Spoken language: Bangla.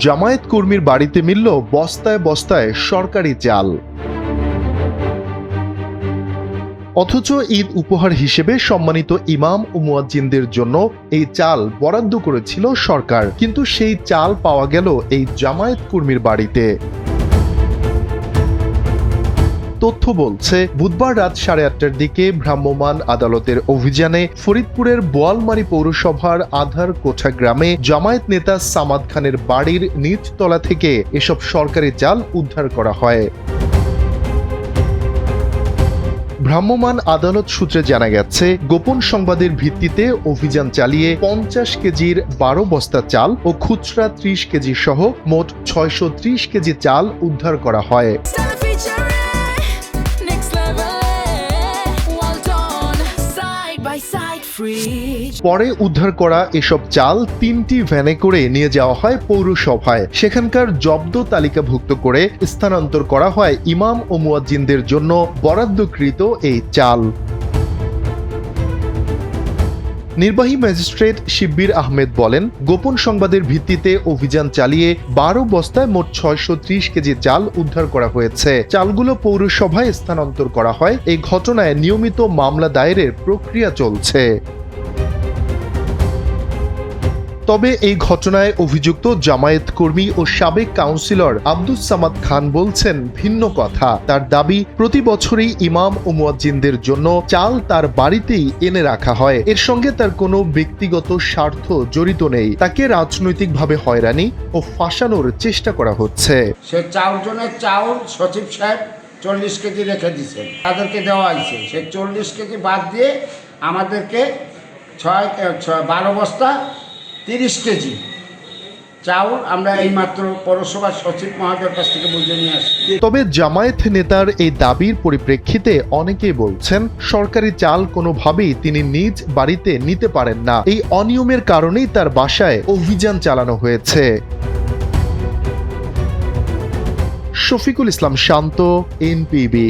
জামায়াত কর্মীর বাড়িতে মিলল বস্তায় বস্তায় সরকারি চাল। অথচ ঈদ উপহার হিসেবে সম্মানিত ইমাম ও মুয়াজ্জিনদের জন্য এই চাল বরাদ্দ করেছিল সরকার, কিন্তু সেই চাল পাওয়া গেল এই জামায়াত কর্মীর বাড়িতে। তথ্য বলছে, বুধবার রাত 8:30টার দিকে ভ্রাম্যমাণ আদালতের অভিযানে ফরিদপুরের বোয়ালমারী পৌরসভার আধার কোঠা গ্রামে জামায়াত নেতা সামাদ খানের বাড়ির নিচতলা থেকে এসব সরকারি চাল উদ্ধার করা হয়। ভ্রাম্যমাণ আদালত সূত্রে জানা গেছে, গোপন সংবাদের ভিত্তিতে অভিযান চালিয়ে 50 কেজির 12 বস্তা চাল ও খুচরা 30 কেজি সহ মোট 630 কেজি চাল উদ্ধার করা হয়। পরে উদ্ধার করা এসব চাল 3টি ভ্যানে করে নিয়ে যাওয়া হয় পৌরসভায়। সেখানকার জব্দ তালিকাভুক্ত করে স্থানান্তর করা হয় ইমাম ও মুয়াজ্জিনদের জন্য বরাদ্দকৃত এই চাল। নির্বাহী ম্যাজিস্ট্রেট শিব্বির আহমেদ বলেন, গোপন সংবাদের ভিত্তিতে অভিযান চালিয়ে 12 বস্তায় মোট 630 কেজি চাল উদ্ধার করা হয়েছে। চালগুলো পৌরসভায় স্থানান্তর করা হয়। এই ঘটনায় নিয়মিত মামলা দায়েরের প্রক্রিয়া চলছে। তবে এই ঘটনায় অভিযুক্ত জামায়াত কর্মী ও সাবেক কাউন্সিলর আব্দুস সামাদ খান বলছেন ভিন্ন কথা। তার দাবি, প্রতি বছরই ইমাম ও মুয়াজ্জিনদের জন্য চাল তার বাড়িতেই এনে রাখা হয়। এর সঙ্গে তার কোনো ব্যক্তিগত স্বার্থ জড়িত নেই। তাকে রাজনৈতিকভাবে হয়রানি ও ফাঁসানোর চেষ্টা করা হচ্ছে। সে 4 জনের চাউল সচিব সাহেব 40 কেজি রেখে দিয়েছে, তাদেরকে দেওয়া হয়েছে। সে 40 কেজি বাদ দিয়ে আমাদেরকে 12 বস্তা 30 কেজি চাউল আমরা এইমাত্র পৌরসভার সচিব মহোদয়ের কাছ থেকে বুঝে নিয়ে আসছি। তবে জামায়াত নেতার এই দাবির পরিপ্রেক্ষিতে অনেকেই বলছেন, সরকারি চাল কোনোভাবেই তিনি নিজ বাড়িতে নিতে পারেন না। এই অনিয়মের কারণেই তার বাসায় অভিযান চালানো হয়েছে। শফিকুল ইসলাম শান্ত, এনপিবি।